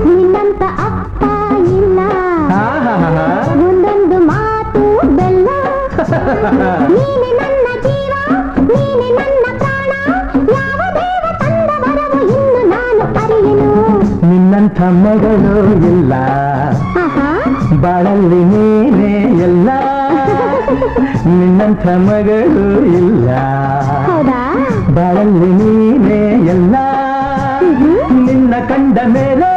ನಿನ್ನಂತ ಅಪ್ಪ ಇಲ್ಲ ಒಂದೊಂದು ಮಾತು ಬೆಲ್ಲ ನೀನೆ ನನ್ನ ಜೀವ ನೀನೆ ನನ್ನ ಪ್ರಾಣ ಯಾವ ದೇವ ತಂದ ವರವು ಇನ್ನು ನಾನು ಅರಿಯೆನು ನಿನ್ನಂಥ ಮಗಳು ಇಲ್ಲ ಬಾಳಲ್ಲಿ ನೀನೇ ಎಲ್ಲ ನಿನ್ನಂಥ ಮಗಳು ಇಲ್ಲ ಬಾಳಲ್ಲಿ ನೀನೇ ಎಲ್ಲ ನಿನ್ನ ಕಂಡ ಮೇಲೆ